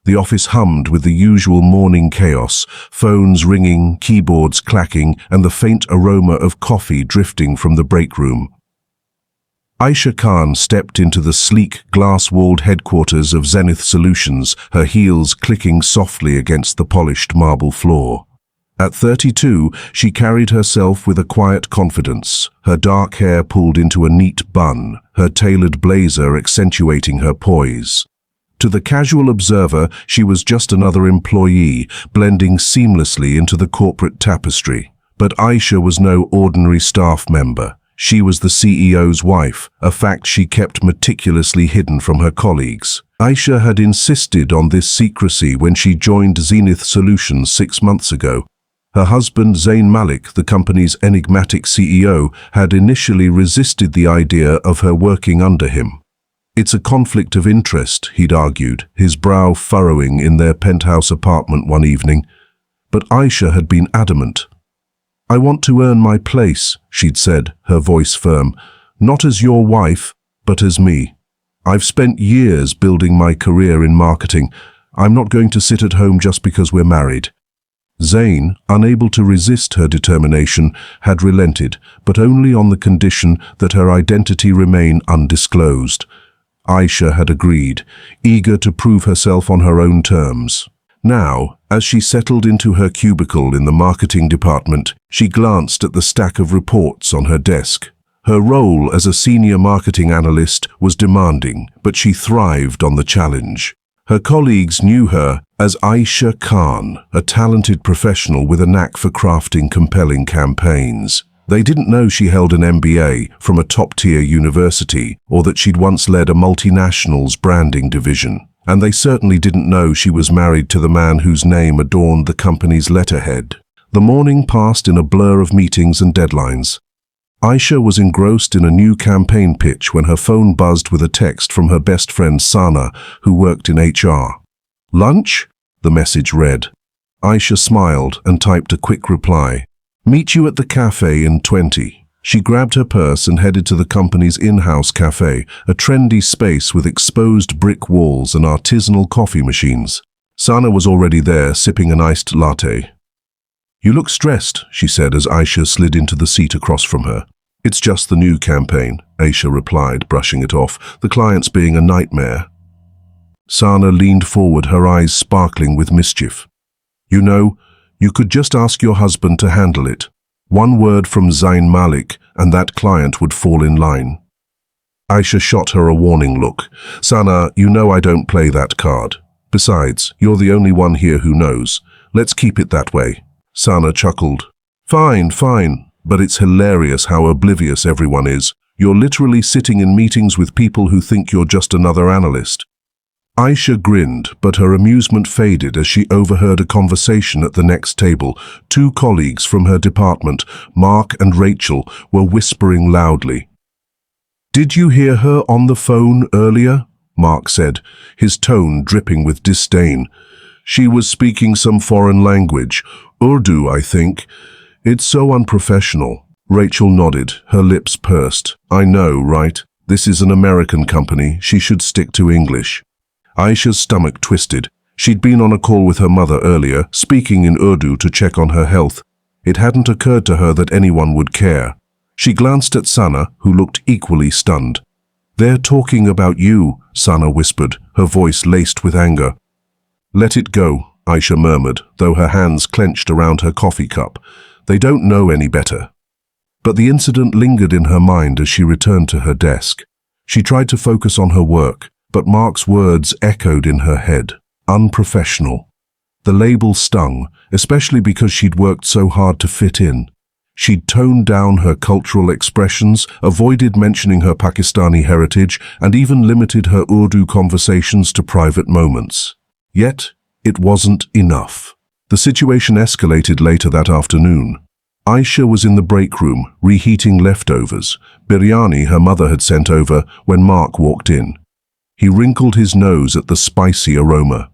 The office hummed with the usual morning chaos, phones ringing, keyboards clacking, and the faint aroma of coffee drifting from the break room. Ayesha Khan stepped into the sleek, glass-walled headquarters of Zenith Solutions, her heels clicking softly against the polished marble floor. At 32, she carried herself with a quiet confidence, her dark hair pulled into a neat bun, her tailored blazer accentuating her poise. To the casual observer, she was just another employee, blending seamlessly into the corporate tapestry. But Ayesha was no ordinary staff member. She was the CEO's wife, a fact she kept meticulously hidden from her colleagues. Ayesha had insisted on this secrecy when she joined Zenith Solutions 6 months ago. Her husband, Zain Malik, the company's enigmatic CEO, had initially resisted the idea of her working under him. It's a conflict of interest, he'd argued, his brow furrowing in their penthouse apartment one evening. But Ayesha had been adamant. "I want to earn my place," she'd said, her voice firm, "not as your wife, but as me. I've spent years building my career in marketing. I'm not going to sit at home just because we're married." Zain, unable to resist her determination, had relented, but only on the condition that her identity remain undisclosed. Ayesha had agreed, eager to prove herself on her own terms. Now, as she settled into her cubicle in the marketing department, she glanced at the stack of reports on her desk. Her role as a senior marketing analyst was demanding, but she thrived on the challenge. Her colleagues knew her as Ayesha Khan, a talented professional with a knack for crafting compelling campaigns. They didn't know she held an MBA from a top-tier university or that she'd once led a multinational's branding division. And they certainly didn't know she was married to the man whose name adorned the company's letterhead. The morning passed in a blur of meetings and deadlines. Ayesha was engrossed in a new campaign pitch when her phone buzzed with a text from her best friend Sana, who worked in HR. "Lunch?" the message read. Ayesha smiled and typed a quick reply. "Meet you at the cafe in 20. She grabbed her purse and headed to the company's in-house cafe, a trendy space with exposed brick walls and artisanal coffee machines. Sana was already there, sipping an iced latte. "You look stressed," she said as Ayesha slid into the seat across from her. "It's just the new campaign," Ayesha replied, brushing it off, "the clients being a nightmare." Sana leaned forward, her eyes sparkling with mischief. "You know, you could just ask your husband to handle it. One word from Zain Malik, and that client would fall in line." Ayesha shot her a warning look. "Sana, you know I don't play that card. Besides, you're the only one here who knows. Let's keep it that way." Sana chuckled. Fine, but it's hilarious how oblivious everyone is. You're literally sitting in meetings with people who think you're just another analyst." Ayesha grinned, but her amusement faded as she overheard a conversation at the next table. Two colleagues from her department, Mark and Rachel, were whispering loudly. "Did you hear her on the phone earlier?" Mark said, his tone dripping with disdain. "She was speaking some foreign language, Urdu, I think. It's so unprofessional." Rachel nodded, her lips pursed. "I know, right? This is an American company. She should stick to English." Ayesha's stomach twisted. She'd been on a call with her mother earlier, speaking in Urdu to check on her health. It hadn't occurred to her that anyone would care. She glanced at Sana, who looked equally stunned. "They're talking about you," Sana whispered, her voice laced with anger. "Let it go," Ayesha murmured, though her hands clenched around her coffee cup. "They don't know any better." But the incident lingered in her mind as she returned to her desk. She tried to focus on her work, but Mark's words echoed in her head. Unprofessional. The label stung, especially because she'd worked so hard to fit in. She'd toned down her cultural expressions, avoided mentioning her Pakistani heritage, and even limited her Urdu conversations to private moments. Yet, it wasn't enough. The situation escalated later that afternoon. Ayesha was in the break room, reheating leftovers, biryani her mother had sent over, when Mark walked in. He wrinkled his nose at the spicy aroma.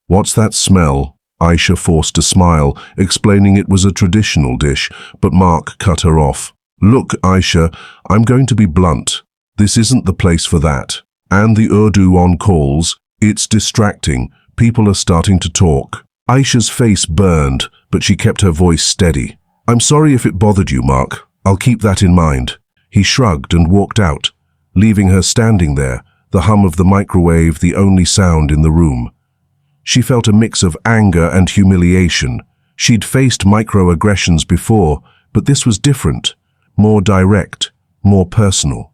"What's that smell?" Ayesha forced a smile, explaining it was a traditional dish, but Mark cut her off. "Look, Ayesha, I'm going to be blunt. This isn't the place for that. And the Urdu on calls, it's distracting, People are starting to talk. Ayesha's face burned, but she kept her voice steady. I'm sorry if it bothered you, Mark. I'll keep that in mind. He shrugged and walked out, leaving her standing there, the hum of the microwave the only sound in the room. She felt a mix of anger and humiliation. She'd faced microaggressions before, but this was different, more direct, more personal.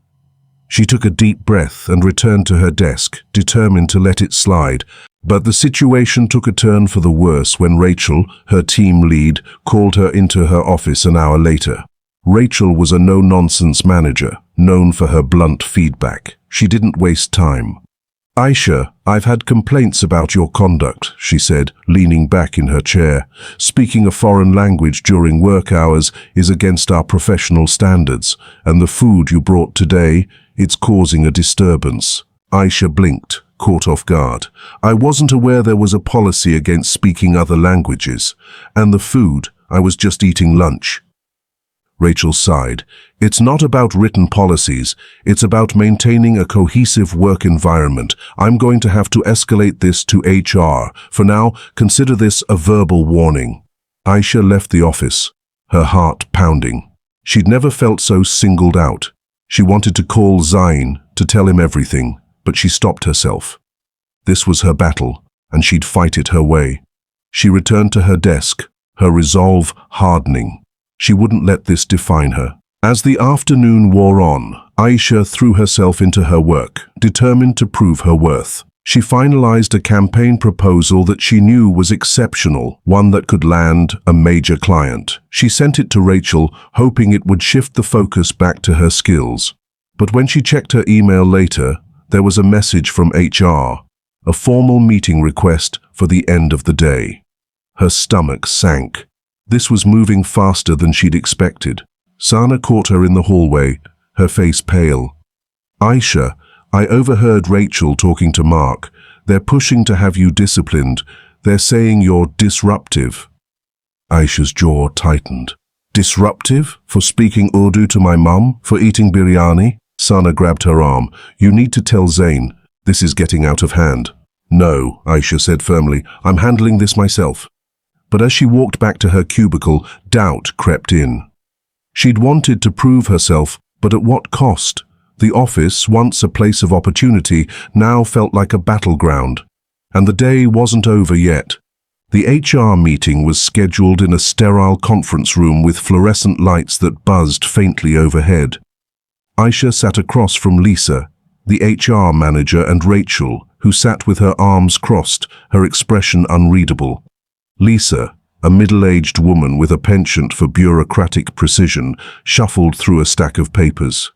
She took a deep breath and returned to her desk, determined to let it slide. But the situation took a turn for the worse when Rachel, her team lead, called her into her office an hour later. Rachel was a no-nonsense manager, known for her blunt feedback. She didn't waste time. Ayesha, I've had complaints about your conduct, she said, leaning back in her chair. Speaking a foreign language during work hours is against our professional standards, and the food you brought today, it's causing a disturbance. Ayesha blinked, caught off guard. I wasn't aware there was a policy against speaking other languages. And the food, I was just eating lunch. Rachel sighed. It's not about written policies. It's about maintaining a cohesive work environment. I'm going to have to escalate this to HR. For now, consider this a verbal warning. Ayesha left the office, her heart pounding. She'd never felt so singled out. She wanted to call Zain to tell him everything, but she stopped herself. This was her battle, and she'd fight it her way. She returned to her desk, her resolve hardening. She wouldn't let this define her. As the afternoon wore on, Ayesha threw herself into her work, determined to prove her worth. She finalized a campaign proposal that she knew was exceptional, one that could land a major client. She sent it to Rachel, hoping it would shift the focus back to her skills. But when she checked her email later, there was a message from HR, a formal meeting request for the end of the day. Her stomach sank. This was moving faster than she'd expected. Sana caught her in the hallway, her face pale. Ayesha, I overheard Rachel talking to Mark. They're pushing to have you disciplined. They're saying you're disruptive. Ayesha's jaw tightened. Disruptive? For speaking Urdu to my mum? For eating biryani? Sana grabbed her arm. You need to tell Zain. This is getting out of hand. No, Ayesha said firmly. I'm handling this myself. But as she walked back to her cubicle, doubt crept in. She'd wanted to prove herself, but at what cost? The office, once a place of opportunity, now felt like a battleground. And the day wasn't over yet. The HR meeting was scheduled in a sterile conference room with fluorescent lights that buzzed faintly overhead. Ayesha sat across from Lisa, the HR manager, and Rachel, who sat with her arms crossed, her expression unreadable. Lisa, a middle-aged woman with a penchant for bureaucratic precision, shuffled through a stack of papers.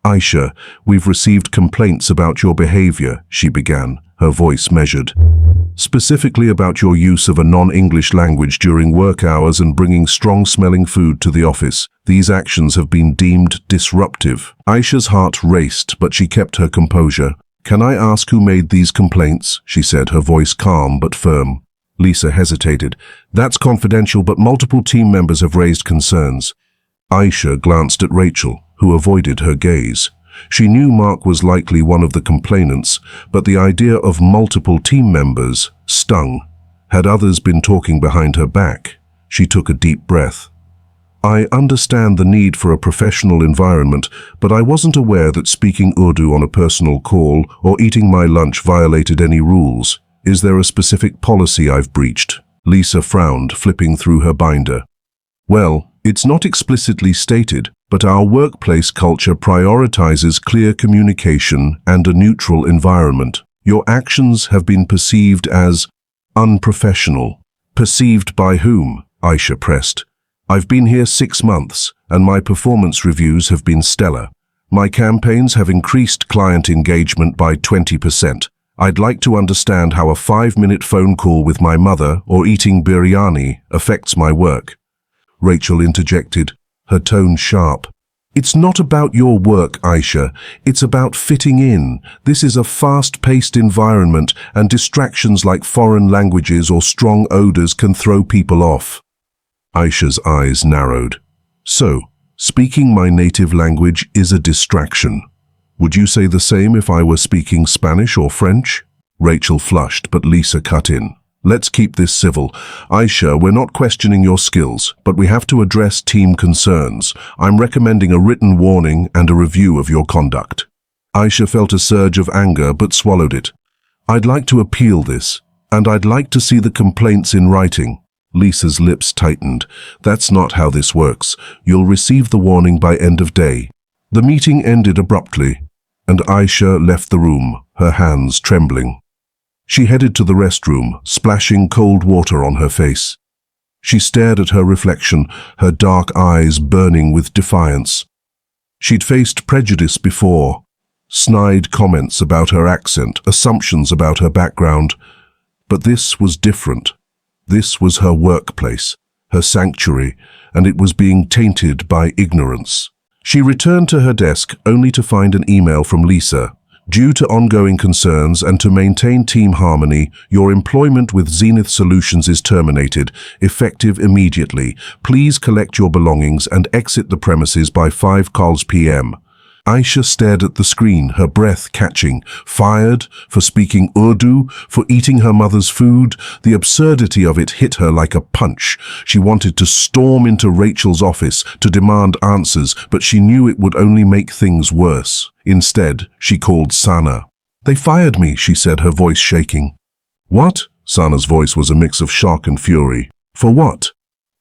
Ayesha, we've received complaints about your behavior, she began, her voice measured. Specifically about your use of a non-English language during work hours and bringing strong-smelling food to the office. These actions have been deemed disruptive. Ayesha's heart raced, but she kept her composure. Can I ask who made these complaints? She said, her voice calm but firm. Lisa hesitated. That's confidential, but multiple team members have raised concerns. Ayesha glanced at Rachel, who avoided her gaze. She knew Mark was likely one of the complainants, but the idea of multiple team members stung. Had others been talking behind her back? She took a deep breath. I understand the need for a professional environment, but I wasn't aware that speaking Urdu on a personal call or eating my lunch violated any rules. Is there a specific policy I've breached? Lisa frowned, flipping through her binder. Well, it's not explicitly stated, but our workplace culture prioritizes clear communication and a neutral environment. Your actions have been perceived as unprofessional. Perceived by whom? Ayesha pressed. I've been here 6 months, and my performance reviews have been stellar. My campaigns have increased client engagement by 20%. I'd like to understand how a 5-minute phone call with my mother or eating biryani affects my work. Rachel interjected, her tone sharp. It's not about your work, Ayesha. It's about fitting in. This is a fast-paced environment, and distractions like foreign languages or strong odors can throw people off. Ayesha's eyes narrowed. So, speaking my native language is a distraction. Would you say the same if I were speaking Spanish or French? Rachel flushed, but Lisa cut in. Let's keep this civil. Ayesha, we're not questioning your skills, but we have to address team concerns. I'm recommending a written warning and a review of your conduct. Ayesha felt a surge of anger, but swallowed it. I'd like to appeal this, and I'd like to see the complaints in writing. Lisa's lips tightened. That's not how this works. You'll receive the warning by end of day. The meeting ended abruptly, and Ayesha left the room, her hands trembling. She headed to the restroom, splashing cold water on her face. She stared at her reflection, her dark eyes burning with defiance. She'd faced prejudice before, snide comments about her accent, assumptions about her background. But this was different. This was her workplace, her sanctuary, and it was being tainted by ignorance. She returned to her desk only to find an email from Lisa. Due to ongoing concerns and to maintain team harmony, your employment with Zenith Solutions is terminated, effective immediately. Please collect your belongings and exit the premises by 5 p.m. Ayesha stared at the screen, her breath catching. Fired? For speaking Urdu? For eating her mother's food? The absurdity of it hit her like a punch. She wanted to storm into Rachel's office to demand answers, but she knew it would only make things worse. Instead, she called Sana. They fired me, she said, her voice shaking. What? Sana's voice was a mix of shock and fury. For what?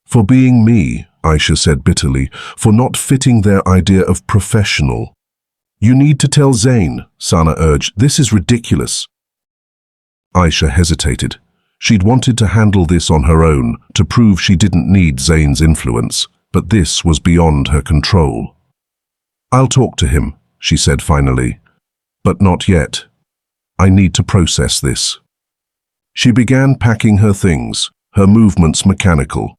For being me, Ayesha said bitterly, for not fitting their idea of professional. You need to tell Zain, Sana urged. This is ridiculous. Ayesha hesitated. She'd wanted to handle this on her own, to prove she didn't need Zain's influence, but this was beyond her control. I'll talk to him, she said finally. But not yet. I need to process this. She began packing her things, her movements mechanical.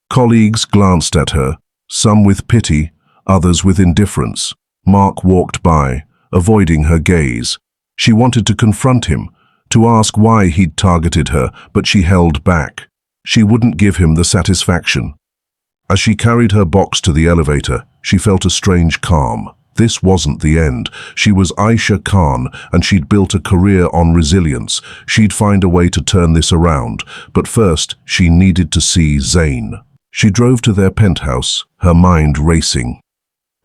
Colleagues glanced at her, some with pity, others with indifference. Mark walked by, avoiding her gaze. She wanted to confront him, to ask why he'd targeted her, but she held back. She wouldn't give him the satisfaction. As she carried her box to the elevator, she felt a strange calm. This wasn't the end. She was Ayesha Khan, and she'd built a career on resilience. She'd find a way to turn this around, but first she needed to see Zain. She drove to their penthouse, her mind racing.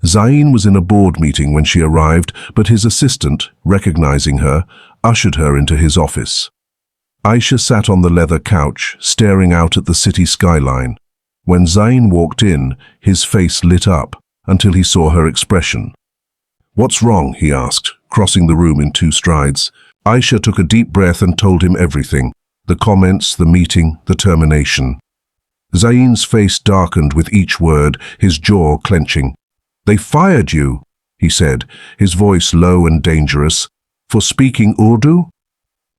Zain was in a board meeting when she arrived, but his assistant, recognizing her, ushered her into his office. Ayesha sat on the leather couch, staring out at the city skyline. When Zain walked in, his face lit up, until he saw her expression. What's wrong? He asked, crossing the room in 2 strides. Ayesha took a deep breath and told him everything. The comments, the meeting, the termination. Zain's face darkened with each word, his jaw clenching. They fired you, he said, his voice low and dangerous. For speaking Urdu?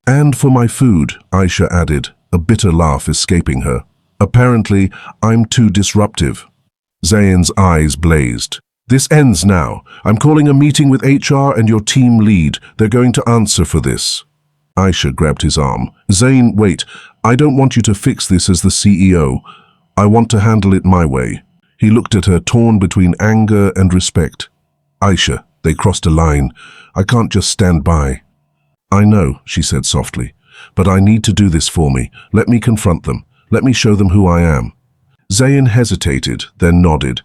And for my food, Ayesha added, a bitter laugh escaping her. Apparently, I'm too disruptive. Zain's eyes blazed. This ends now. I'm calling a meeting with HR and your team lead. They're going to answer for this. Ayesha grabbed his arm. Zain, wait. I don't want you to fix this as the CEO. I want to handle it my way. He looked at her, torn between anger and respect. Ayesha, they crossed a line. I can't just stand by. I know, she said softly, but I need to do this for me. Let me confront them. Let me show them who I am. Zain hesitated, then nodded.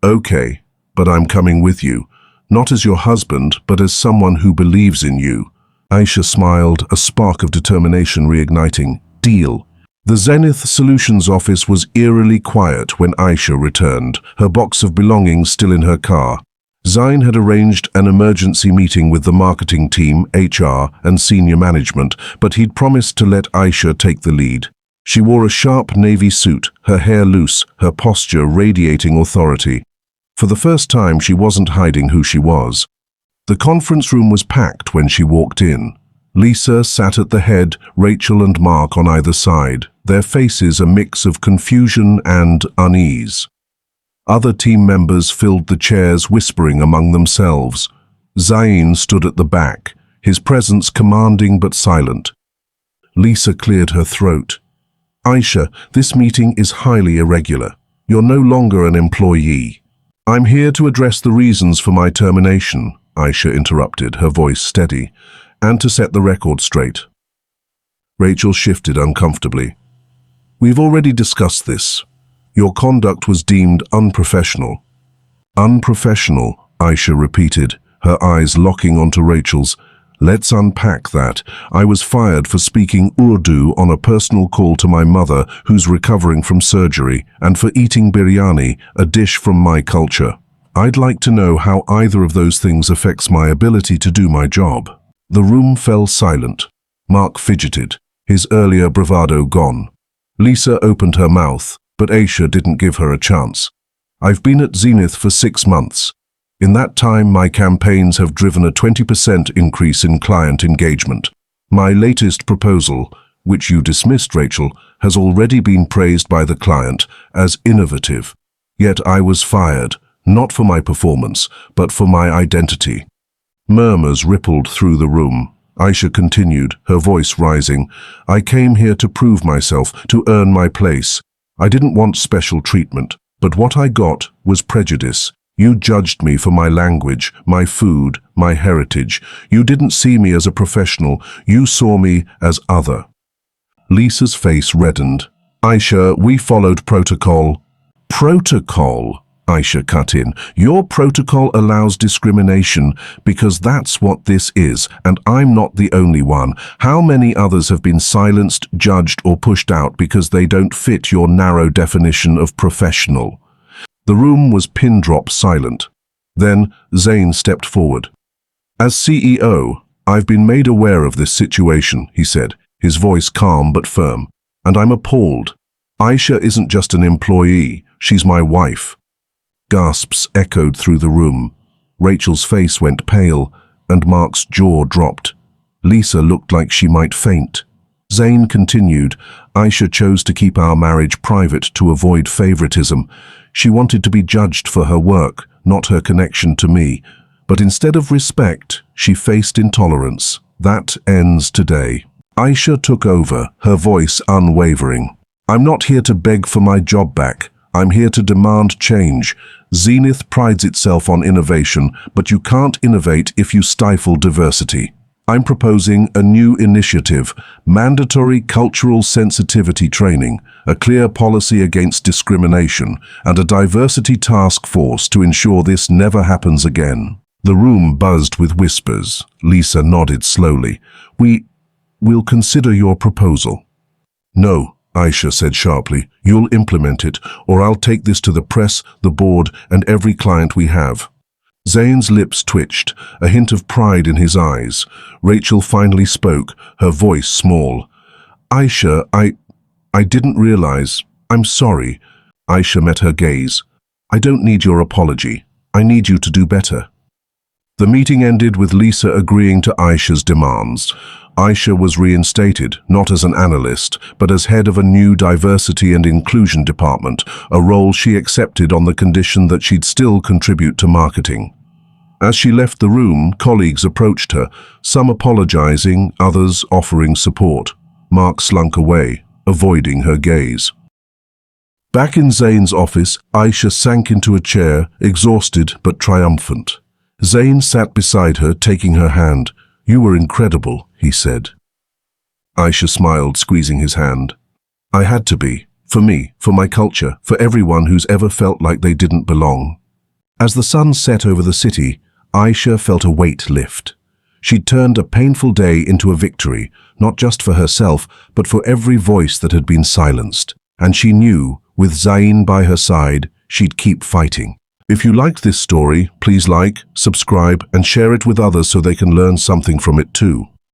Okay, but I'm coming with you. Not as your husband, but as someone who believes in you. Ayesha smiled, a spark of determination reigniting. Deal. The Zenith Solutions office was eerily quiet when Ayesha returned, her box of belongings still in her car. Zain had arranged an emergency meeting with the marketing team, HR, and senior management, but he'd promised to let Ayesha take the lead. She wore a sharp navy suit, her hair loose, her posture radiating authority. For the first time, she wasn't hiding who she was. The conference room was packed when she walked in. Lisa sat at the head, Rachel and Mark on either side, their faces a mix of confusion and unease. Other team members filled the chairs, whispering among themselves. Zain stood at the back, his presence commanding but silent. Lisa cleared her throat. Ayesha, this meeting is highly irregular. You're no longer an employee. I'm here to address the reasons for my termination, Ayesha interrupted, her voice steady, and to set the record straight. Rachel shifted uncomfortably. We've already discussed this. Your conduct was deemed unprofessional. Unprofessional, Ayesha repeated, her eyes locking onto Rachel's. Let's unpack that. I was fired for speaking Urdu on a personal call to my mother, who's recovering from surgery, and for eating biryani, a dish from my culture. I'd like to know how either of those things affects my ability to do my job. The room fell silent. Mark fidgeted, his earlier bravado gone. Lisa opened her mouth, but Ayesha didn't give her a chance. I've been at Zenith for 6 months. In that time, my campaigns have driven a 20% increase in client engagement. My latest proposal, which you dismissed, Rachel, has already been praised by the client as innovative. Yet I was fired, not for my performance, but for my identity. Murmurs rippled through the room. Ayesha continued, her voice rising. I came here to prove myself, to earn my place. I didn't want special treatment, but what I got was prejudice. You judged me for my language, my food, my heritage. You didn't see me as a professional. You saw me as other. Lisa's face reddened. Ayesha, we followed protocol. Protocol? Ayesha cut in. Your protocol allows discrimination because that's what this is, and I'm not the only one. How many others have been silenced, judged, or pushed out because they don't fit your narrow definition of professional? The room was pin-drop silent. Then Zain stepped forward. As CEO, I've been made aware of this situation, he said, his voice calm but firm, and I'm appalled. Ayesha isn't just an employee, she's my wife. Gasps echoed through the room. Rachel's face went pale, and Mark's jaw dropped. Lisa looked like she might faint. Zain continued, Ayesha chose to keep our marriage private to avoid favoritism. She wanted to be judged for her work, not her connection to me. But instead of respect, she faced intolerance. That ends today. Ayesha took over, her voice unwavering. I'm not here to beg for my job back. I'm here to demand change. Zenith prides itself on innovation, but you can't innovate if you stifle diversity. I'm proposing a new initiative, mandatory cultural sensitivity training, a clear policy against discrimination, and a diversity task force to ensure this never happens again. The room buzzed with whispers. Lisa nodded slowly. We'll consider your proposal. No, Ayesha said sharply. You'll implement it, or I'll take this to the press, the board, and every client we have. Zain's lips twitched, a hint of pride in his eyes. Rachel finally spoke, her voice small. Ayesha, I didn't realize. I'm sorry. Ayesha met her gaze. I don't need your apology. I need you to do better. The meeting ended with Lisa agreeing to Ayesha's demands. Ayesha was reinstated, not as an analyst, but as head of a new diversity and inclusion department, a role she accepted on the condition that she'd still contribute to marketing. As she left the room, colleagues approached her, some apologizing, others offering support. Mark slunk away, avoiding her gaze. Back in Zain's office, Ayesha sank into a chair, exhausted but triumphant. Zain sat beside her, taking her hand. You were incredible, he said. Ayesha smiled, squeezing his hand. I had to be. For me, for my culture, for everyone who's ever felt like they didn't belong. As the sun set over the city, Ayesha felt a weight lift. She'd turned a painful day into a victory, not just for herself, but for every voice that had been silenced. And she knew, with Zain by her side, she'd keep fighting. If you liked this story, please like, subscribe, and share it with others so they can learn something from it too.